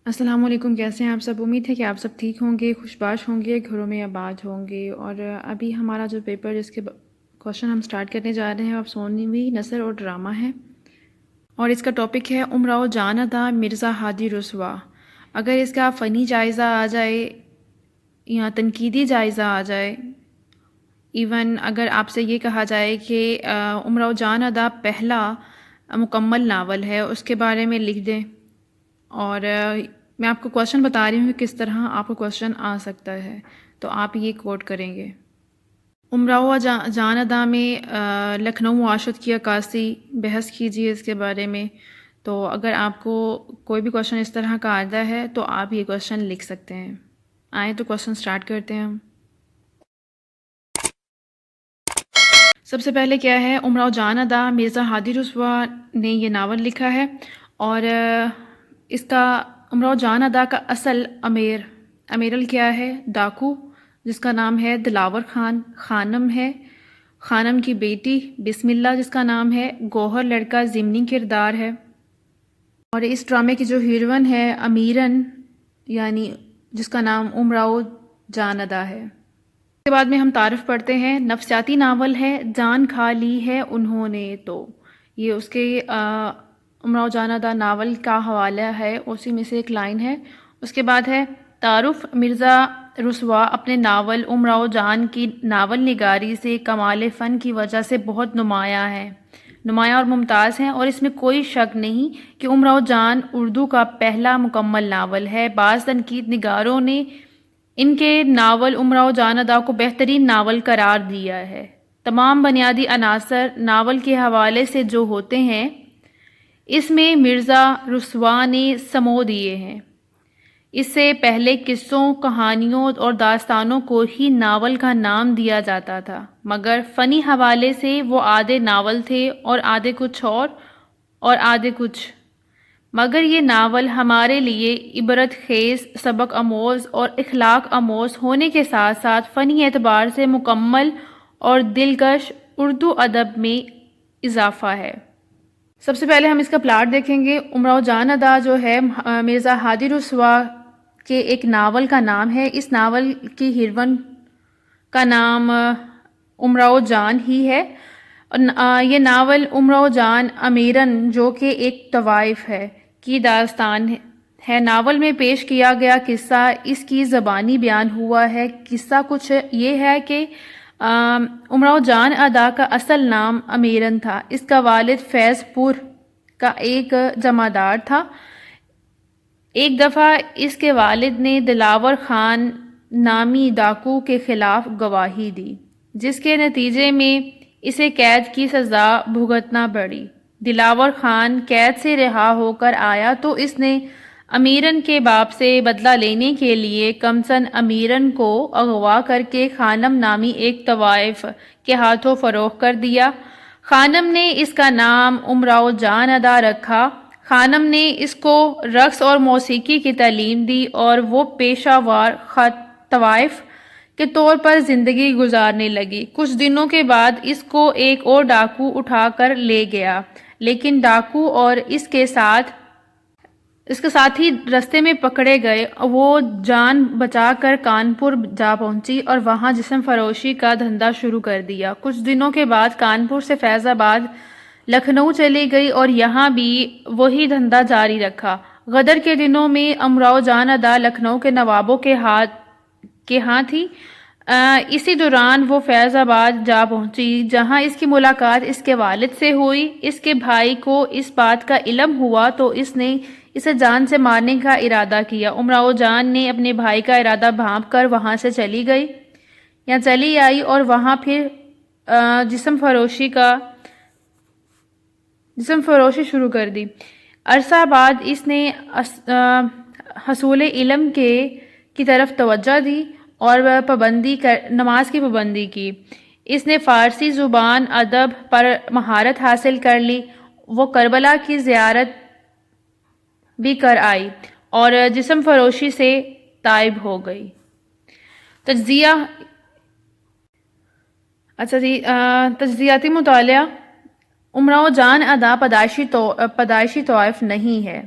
السلام علیکم، کیسے ہیں آپ سب؟ امید ہے کہ آپ سب ٹھیک ہوں گے، خوشباش ہوں گے، گھروں میں آباد ہوں گے۔ اور ابھی ہمارا جو پیپر جس کے کوشچن ہم سٹارٹ کرنے جا رہے ہیں وہ افسانوی نثر اور ڈرامہ ہے، اور اس کا ٹاپک ہے امراؤ جان ادا مرزا ہادی رسوا۔ اگر اس کا فنی جائزہ آ جائے یا تنقیدی جائزہ آ جائے، ایون اگر آپ سے یہ کہا جائے کہ امراؤ جان ادا پہلا مکمل ناول ہے، اس کے بارے میں لکھ دیں، اور میں آپ کو کوشچن بتا رہی ہوں کہ کس طرح آپ کو کوشچن آ سکتا ہے، تو آپ یہ کوٹ کریں گے۔ امراؤ جان ادا میں لکھنؤ معاشرت کی عکاسی، بحث کیجیے اس کے بارے میں۔ تو اگر آپ کو کوئی بھی کوشچن اس طرح کا آتا ہے تو آپ یہ کوشچن لکھ سکتے ہیں۔ آئیں تو کوشچن سٹارٹ کرتے ہیں ہم۔ سب سے پہلے کیا ہے، امراؤ جان ادا مرزا ہادی رسوا نے یہ ناول لکھا ہے، اور اس کا امراؤ جان ادا کا اصل امیرل کیا ہے؟ ڈاکو، جس کا نام ہے دلاور خان، خانم ہے، خانم کی بیٹی بسم اللہ جس کا نام ہے، گوہر لڑکا ضمنی کردار ہے، اور اس ڈرامے کی جو ہیروئن ہے امیرن، یعنی جس کا نام امراؤ جان ادا ہے۔ اس کے بعد میں ہم تعارف پڑھتے ہیں۔ نفسیاتی ناول ہے، جان کھا لی ہے انہوں نے، تو یہ اس کے امراؤ جان ادا ناول کا حوالہ ہے، اسی میں سے ایک لائن ہے۔ اس کے بعد ہے تعارف۔ مرزا رسوا اپنے ناول امراؤ جان کی ناول نگاری سے کمال فن کی وجہ سے بہت نمایاں اور ممتاز ہیں، اور اس میں کوئی شک نہیں کہ امراؤ جان اردو کا پہلا مکمل ناول ہے۔ بعض تنقید نگاروں نے ان کے ناول امراؤ جان ادا کو بہترین ناول قرار دیا ہے۔ تمام بنیادی عناصر ناول کے حوالے سے جو ہوتے ہیں اس میں مرزا رسوا نے سمو دیے ہیں۔ اس سے پہلے قصوں، کہانیوں اور داستانوں کو ہی ناول کا نام دیا جاتا تھا، مگر فنی حوالے سے وہ آدھے ناول تھے اور آدھے کچھ اور آدھے کچھ۔ مگر یہ ناول ہمارے لیے عبرت خیز، سبق آموز اور اخلاق آموز ہونے کے ساتھ ساتھ فنی اعتبار سے مکمل اور دلکش اردو ادب میں اضافہ ہے۔ سب سے پہلے ہم اس کا پلاٹ دیکھیں گے۔ امراؤ جان ادا جو ہے مرزا ہادی رسوا کے ایک ناول کا نام ہے۔ اس ناول کی ہیروئن کا نام امراؤ جان ہی ہے۔ یہ ناول امراؤ جان امیرن، جو کہ ایک طوائف ہے، کی داستان ہے۔ ناول میں پیش کیا گیا قصہ اس کی زبانی بیان ہوا ہے۔ قصہ کچھ یہ ہے کہ امراؤ جان ادا کا اصل نام امیرن تھا۔ اس کا والد فیض پور کا ایک جمعدار تھا۔ ایک دفعہ اس کے والد نے دلاور خان نامی ڈاکو کے خلاف گواہی دی، جس کے نتیجے میں اسے قید کی سزا بھگتنا پڑی۔ دلاور خان قید سے رہا ہو کر آیا تو اس نے امیرن کے باپ سے بدلہ لینے کے لیے کمسن امیرن کو اغوا کر کے خانم نامی ایک طوائف کے ہاتھوں فروخت کر دیا۔ خانم نے اس کا نام امراؤ جان ادا رکھا۔ خانم نے اس کو رقص اور موسیقی کی تعلیم دی اور وہ پیشہ ور طوائف کے طور پر زندگی گزارنے لگی۔ کچھ دنوں کے بعد اس کو ایک اور ڈاکو اٹھا کر لے گیا، لیکن ڈاکو اور اس کے ساتھی رستے میں پکڑے گئے۔ وہ جان بچا کر کانپور جا پہنچی اور وہاں جسم فروشی کا دھندا شروع کر دیا۔ کچھ دنوں کے بعد کانپور سے فیض آباد لکھنؤ چلی گئی اور یہاں بھی وہی دھندا جاری رکھا۔ غدر کے دنوں میں امراؤ جان ادا لکھنؤ کے نوابوں کے ہاں تھی۔ اسی دوران وہ فیض آباد جا پہنچی، جہاں اس کی ملاقات اس کے والد سے ہوئی۔ اس کے بھائی کو اس بات کا علم ہوا تو اس نے اسے جان سے مارنے کا ارادہ کیا۔ امراؤ جان نے اپنے بھائی کا ارادہ بھانپ کر وہاں سے چلی آئی اور وہاں پھر جسم فروشی شروع کر دی۔ عرصہ بعد اس نے حصول علم کی طرف توجہ دی اور نماز کی پابندی کی۔ اس نے فارسی زبان ادب پر مہارت حاصل کر لی۔ وہ کربلا کی زیارت بھی کر آئی اور جسم فروشی سے تائب ہو گئی۔ تجزیاتی مطالعہ۔ امراؤ جان ادا پیدائشی طوائف نہیں ہے۔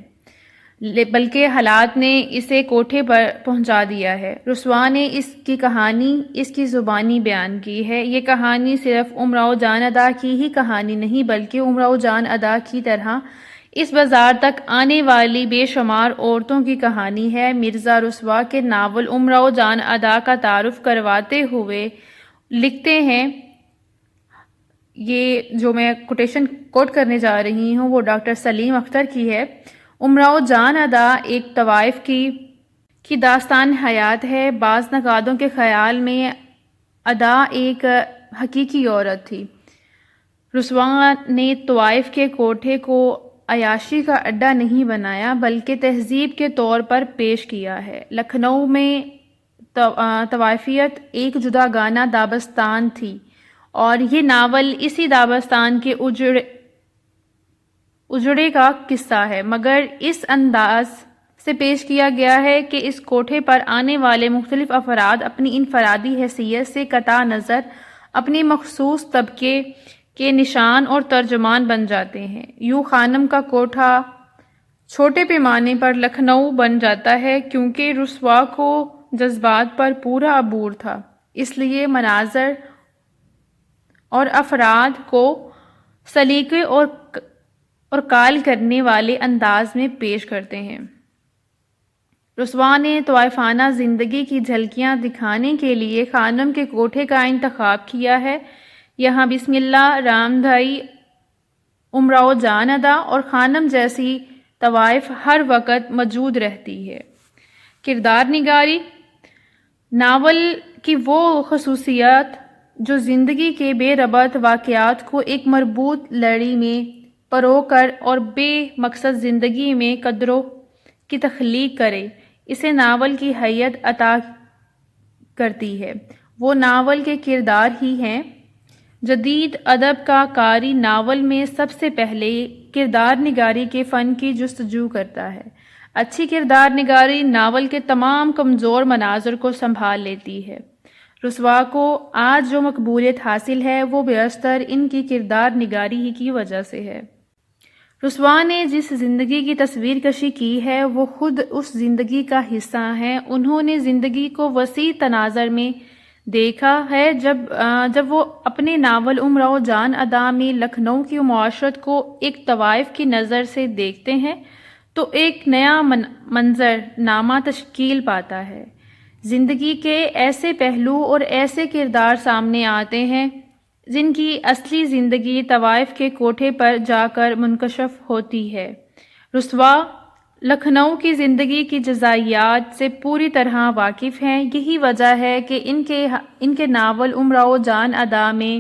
بلکہ حالات نے اسے کوٹھے پر پہنچا دیا ہے۔ رسوا نے اس کی کہانی اس کی زبانی بیان کی ہے۔ یہ کہانی صرف امراؤ جان ادا کی ہی کہانی نہیں بلکہ امراؤ جان ادا کی طرح اس بازار تک آنے والی بے شمار عورتوں کی کہانی ہے۔ مرزا رسوا کے ناول امراؤ جان ادا کا تعارف کرواتے ہوئے لکھتے ہیں، یہ جو میں کوٹیشن کوٹ کرنے جا رہی ہوں وہ ڈاکٹر سلیم اختر کی ہے۔ امراؤ جان ادا ایک طوائف کی داستان حیات ہے۔ بعض نقادوں کے خیال میں ادا ایک حقیقی عورت تھی۔ رسوا نے طوائف کے کوٹھے کو عیاشی کا اڈا نہیں بنایا بلکہ تہذیب کے طور پر پیش کیا ہے۔ لکھنؤ میں طوائفیت ایک جداگانہ داستان تھی اور یہ ناول اسی داستان کے اجڑے کا قصہ ہے، مگر اس انداز سے پیش کیا گیا ہے کہ اس کوٹھے پر آنے والے مختلف افراد اپنی انفرادی حیثیت سے قطع نظر اپنی مخصوص طبقے کے نشان اور ترجمان بن جاتے ہیں۔ یوں خانم کا کوٹھا چھوٹے پیمانے پر لکھنؤ بن جاتا ہے۔ کیونکہ رسوا کو جذبات پر پورا عبور تھا، اس لیے مناظر اور افراد کو سلیقے اور قائل کرنے والے انداز میں پیش کرتے ہیں۔ رسوا نے طوائفانہ زندگی کی جھلکیاں دکھانے کے لیے خانم کے کوٹھے کا انتخاب کیا ہے۔ یہاں بسم اللہ، رام دھائی، امراؤ جان ادا اور خانم جیسی طوائف ہر وقت موجود رہتی ہے۔ کردار نگاری ناول کی وہ خصوصیات جو زندگی کے بے ربط واقعات کو ایک مربوط لڑی میں پرو کر اور بے مقصد زندگی میں قدروں کی تخلیق کرے، اسے ناول کی حیت عطا کرتی ہے۔ وہ ناول کے کردار ہی ہیں۔ جدید ادب کا قاری ناول میں سب سے پہلے کردار نگاری کے فن کی جستجو کرتا ہے۔ اچھی کردار نگاری ناول کے تمام کمزور مناظر کو سنبھال لیتی ہے۔ رسوا کو آج جو مقبولیت حاصل ہے وہ بیشتر ان کی کردار نگاری ہی کی وجہ سے ہے۔ رسوا نے جس زندگی کی تصویر کشی کی ہے وہ خود اس زندگی کا حصہ ہیں۔ انہوں نے زندگی کو وسیع تناظر میں دیکھا ہے۔ جب وہ اپنے ناول امراؤ جان ادا میں لکھنؤ کی معاشرت کو ایک طوائف کی نظر سے دیکھتے ہیں تو ایک نیا منظر نامہ تشکیل پاتا ہے۔ زندگی کے ایسے پہلو اور ایسے کردار سامنے آتے ہیں جن کی اصلی زندگی طوائف کے کوٹھے پر جا کر منکشف ہوتی ہے۔ رسوا لکھنؤ کی زندگی کی جزئیات سے پوری طرح واقف ہیں۔ یہی وجہ ہے کہ ان کے ناول امراؤ جان ادا میں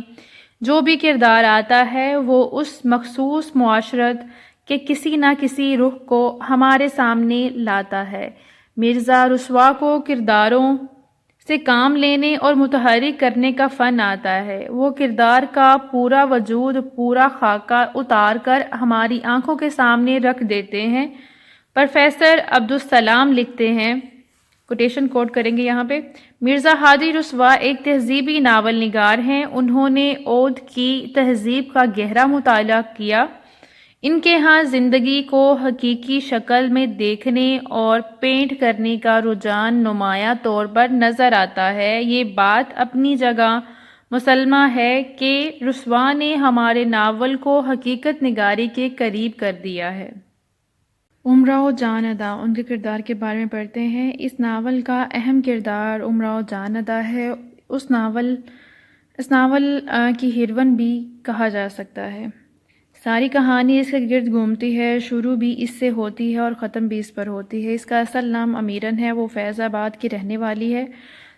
جو بھی کردار آتا ہے وہ اس مخصوص معاشرت کے کسی نہ کسی رخ کو ہمارے سامنے لاتا ہے۔ مرزا رسوا کو کرداروں سے کام لینے اور متحرک کرنے کا فن آتا ہے۔ وہ کردار کا پورا وجود، پورا خاکہ اتار کر ہماری آنکھوں کے سامنے رکھ دیتے ہیں۔ پروفیسر عبدالسلام لکھتے ہیں، کوٹیشن کوٹ کریں گے یہاں پہ، مرزا ہادی رسوا ایک تہذیبی ناول نگار ہیں۔ انہوں نے اودھ کی تہذیب کا گہرا مطالعہ کیا۔ ان کے ہاں زندگی کو حقیقی شکل میں دیکھنے اور پینٹ کرنے کا رجحان نمایاں طور پر نظر آتا ہے۔ یہ بات اپنی جگہ مسلمہ ہے کہ رسوا نے ہمارے ناول کو حقیقت نگاری کے قریب کر دیا ہے۔ امراؤ جان ادا، ان کے کردار کے بارے میں پڑھتے ہیں۔ اس ناول کا اہم کردار امراؤ جان ادا ہے۔ اس ناول کی ہیروئن بھی کہا جا سکتا ہے۔ ساری کہانی اس کے گرد گھومتی ہے، شروع بھی اس سے ہوتی ہے اور ختم بھی اس پر ہوتی ہے۔ اس کا اصل نام امیرن ہے۔ وہ فیض آباد کی رہنے والی ہے۔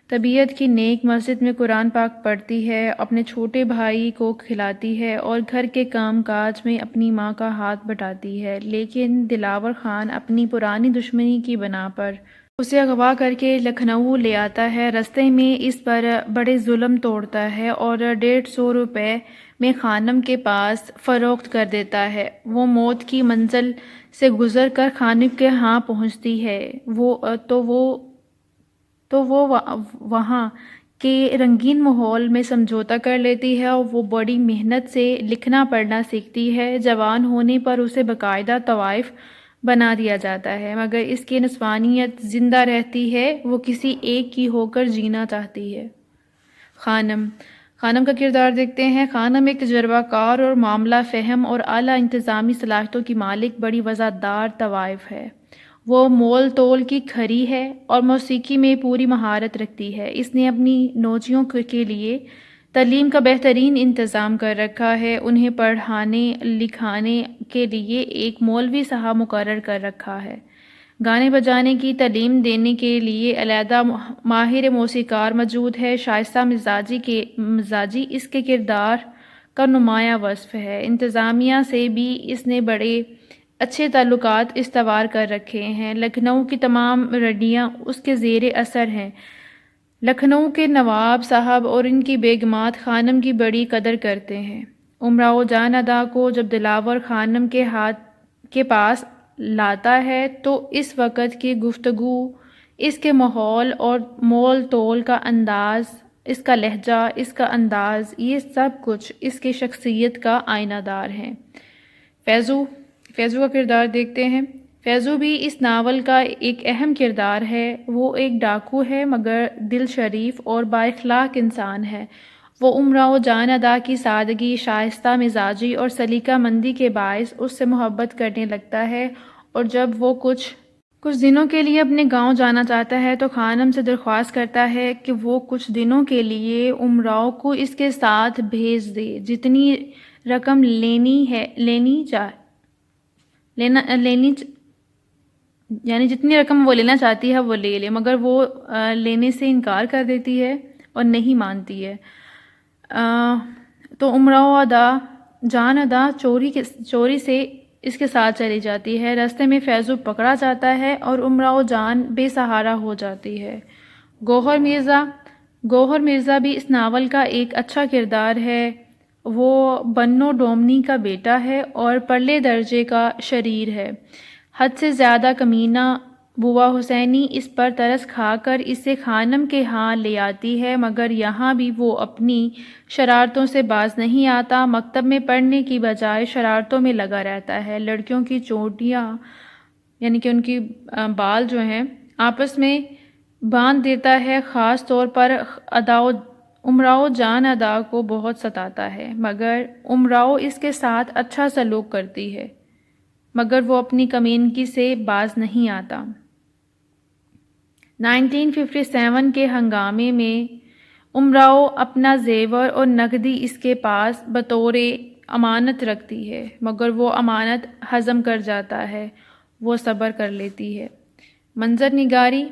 طبیعت کی نیک، مسجد میں قرآن پاک پڑھتی ہے، اپنے چھوٹے بھائی کو کھلاتی ہے اور گھر کے کام کاج میں اپنی ماں کا ہاتھ بٹاتی ہے، لیکن دلاور خان اپنی پرانی دشمنی کی بنا پر اسے اغوا کر کے لکھنؤ لے آتا ہے۔ رستے میں اس پر بڑے ظلم توڑتا ہے اور 150 روپے میں خانم کے پاس فروخت کر دیتا ہے۔ وہ موت کی منزل سے گزر کر خانم کے ہاں پہنچتی ہے تو وہ وہاں کے رنگین ماحول میں سمجھوتا کر لیتی ہے اور وہ بڑی محنت سے لکھنا پڑھنا سیکھتی ہے۔ جوان ہونے پر اسے باقاعدہ طوائف بنا دیا جاتا ہے، مگر اس کی نسوانیت زندہ رہتی ہے، وہ کسی ایک کی ہو کر جینا چاہتی ہے۔ خانم کا کردار دیکھتے ہیں۔ خانم ایک تجربہ کار اور معاملہ فہم اور اعلیٰ انتظامی صلاحیتوں کی مالک بڑی وفادار طوائف ہے۔ وہ مول تول کی کھری ہے اور موسیقی میں پوری مہارت رکھتی ہے۔ اس نے اپنی نوچیوں کے لیے تعلیم کا بہترین انتظام کر رکھا ہے، انہیں پڑھانے لکھانے کے لیے ایک مولوی صاحب مقرر کر رکھا ہے، گانے بجانے کی تعلیم دینے کے لیے علیحدہ ماہر موسیقار موجود ہے۔ شائستہ مزاجی اس کے کردار کا نمایاں وصف ہے۔ انتظامیہ سے بھی اس نے بڑے اچھے تعلقات استوار کر رکھے ہیں۔ لکھنؤ کی تمام رڈیاں اس کے زیر اثر ہیں۔ لکھنؤ کے نواب صاحب اور ان کی بیگمات خانم کی بڑی قدر کرتے ہیں۔ امراؤ جان ادا کو جب دلاور خانم کے پاس لاتا ہے تو اس وقت کی گفتگو، اس کے ماحول اور مول تول کا انداز، اس کا لہجہ، اس کا انداز، یہ سب کچھ اس کی شخصیت کا آئینہ دار ہے۔ فیضو کا کردار دیکھتے ہیں۔ فیضو بھی اس ناول کا ایک اہم کردار ہے۔ وہ ایک ڈاکو ہے مگر دل شریف اور با اخلاق انسان ہے۔ وہ امراؤ جان ادا کی سادگی، شائستہ مزاجی اور سلیقہ مندی کے باعث اس سے محبت کرنے لگتا ہے، اور جب وہ کچھ دنوں کے لیے اپنے گاؤں جانا چاہتا ہے تو خانم سے درخواست کرتا ہے کہ وہ کچھ دنوں کے لیے امراؤ کو اس کے ساتھ بھیج دے، جتنی رقم یعنی جتنی رقم وہ لینا چاہتی ہے وہ لے لے، مگر وہ لینے سے انکار کر دیتی ہے اور نہیں مانتی ہے۔ تو امراؤ جان ادا چوری سے اس کے ساتھ چلی جاتی ہے۔ راستے میں فیضو پکڑا جاتا ہے اور امراؤ جان بے سہارا ہو جاتی ہے۔ گوہر مرزا بھی اس ناول کا ایک اچھا کردار ہے۔ وہ بنو ڈومنی کا بیٹا ہے اور پرلے درجے کا شریر ہے۔ حد سے زیادہ کمینہ بوا حسینی اس پر ترس کھا کر اسے خانم کے ہاں لے آتی ہے، مگر یہاں بھی وہ اپنی شرارتوں سے باز نہیں آتا۔ مکتب میں پڑھنے کی بجائے شرارتوں میں لگا رہتا ہے۔ لڑکیوں کی چوٹیاں یعنی کہ ان کی بال جو ہیں آپس میں باندھ دیتا ہے۔ خاص طور پر امراؤ جان ادا کو بہت ستاتا ہے، مگر امراؤ اس کے ساتھ اچھا سلوک کرتی ہے، مگر وہ اپنی کمینگی سے باز نہیں آتا۔ 1957 کے ہنگامے میں امراؤ اپنا زیور اور نقدی اس کے پاس بطور امانت رکھتی ہے، مگر وہ امانت ہضم کر جاتا ہے، وہ صبر کر لیتی ہے۔ منظر نگاری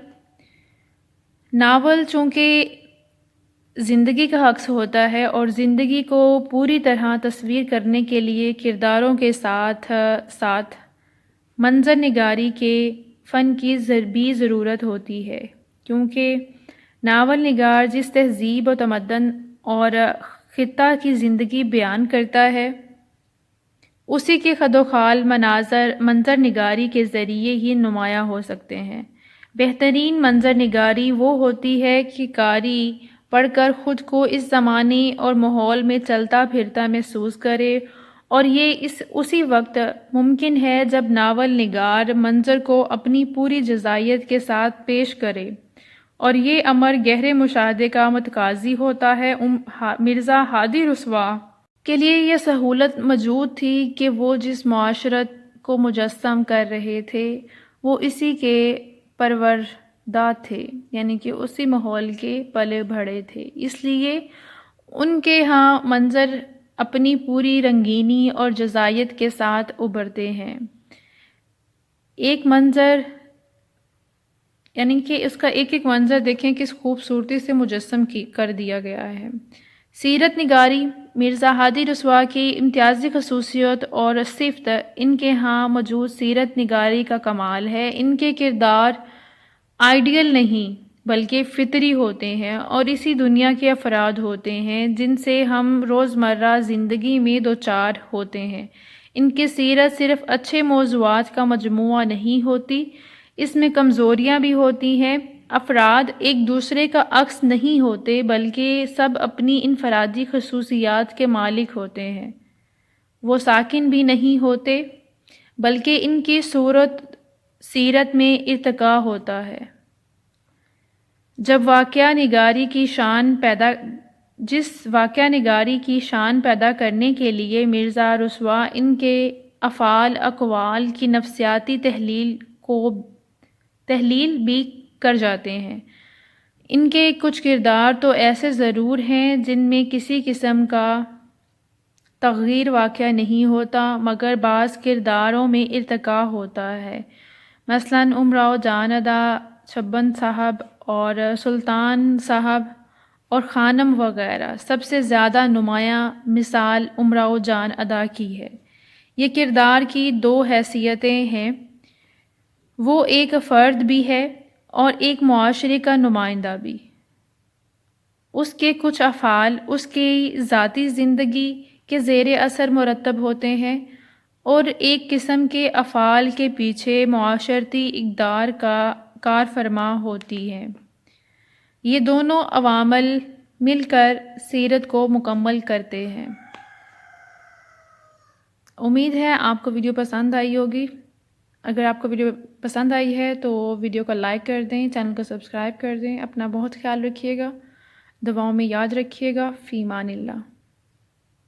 ناول چونکہ زندگی کا عکس ہوتا ہے اور زندگی کو پوری طرح تصویر کرنے کے لیے کرداروں کے ساتھ ساتھ منظر نگاری کے فن کی بھی ضرورت ہوتی ہے، کیونکہ ناول نگار جس تہذیب و تمدن اور خطہ کی زندگی بیان کرتا ہے، اسی کے خد و خال منظر نگاری کے ذریعے ہی نمایاں ہو سکتے ہیں۔ بہترین منظر نگاری وہ ہوتی ہے کہ قاری پڑھ کر خود کو اس زمانے اور ماحول میں چلتا پھرتا محسوس کرے، اور یہ اسی وقت ممکن ہے جب ناول نگار منظر کو اپنی پوری جزائیت کے ساتھ پیش کرے، اور یہ امر گہرے مشاہدے کا متقاضی ہوتا ہے۔ مرزا ہادی رسوا کے لیے یہ سہولت موجود تھی کہ وہ جس معاشرت کو مجسم کر رہے تھے وہ اسی کے پروردہ تھے، یعنی کہ اسی ماحول کے پلے بڑھے تھے، اس لیے ان کے ہاں منظر اپنی پوری رنگینی اور جزائیت کے ساتھ ابھرتے ہیں۔ ایک منظر یعنی کہ اس کا ایک منظر دیکھیں کس خوبصورتی سے مجسم کر دیا گیا ہے۔ سیرت نگاری مرزا ہادی رسوا کی امتیازی خصوصیت اور صفت ان کے ہاں موجود سیرت نگاری کا کمال ہے۔ ان کے کردار آئیڈیل نہیں بلکہ فطری ہوتے ہیں اور اسی دنیا کے افراد ہوتے ہیں جن سے ہم روزمرہ زندگی میں دوچار ہوتے ہیں۔ ان کی سیرت صرف اچھے موضوعات کا مجموعہ نہیں ہوتی، اس میں کمزوریاں بھی ہوتی ہیں۔ افراد ایک دوسرے کا عکس نہیں ہوتے بلکہ سب اپنی انفرادی خصوصیات کے مالک ہوتے ہیں۔ وہ ساکن بھی نہیں ہوتے بلکہ ان کی سیرت میں ارتقاء ہوتا ہے۔ جس واقعہ نگاری کی شان پیدا کرنے کے لیے مرزا رسوا ان کے افعال اقوال کی نفسیاتی تحلیل بھی کر جاتے ہیں۔ ان کے کچھ کردار تو ایسے ضرور ہیں جن میں کسی قسم کا تغیر واقع نہیں ہوتا، مگر بعض کرداروں میں ارتقاء ہوتا ہے۔ مثلاً امراؤ جان ادا، چھبن صاحب اور سلطان صاحب اور خانم وغیرہ سب سے زیادہ نمایاں مثال امراؤ جان ادا کی ہے۔ یہ کردار کی دو حیثیتیں ہیں، وہ ایک فرد بھی ہے اور ایک معاشرے کا نمائندہ بھی۔ اس کے کچھ افعال اس کی ذاتی زندگی کے زیر اثر مرتب ہوتے ہیں اور ایک قسم کے افعال کے پیچھے معاشرتی اقدار کا کار فرما ہوتی ہیں۔ یہ دونوں عوامل مل کر سیرت کو مکمل کرتے ہیں۔ امید ہے آپ کو ویڈیو پسند آئی ہوگی۔ اگر آپ کو ویڈیو پسند آئی ہے تو ویڈیو کو لائک کر دیں، چینل کو سبسکرائب کر دیں، اپنا بہت خیال رکھیے گا، دعاؤں میں یاد رکھیے گا۔ فی امان اللہ۔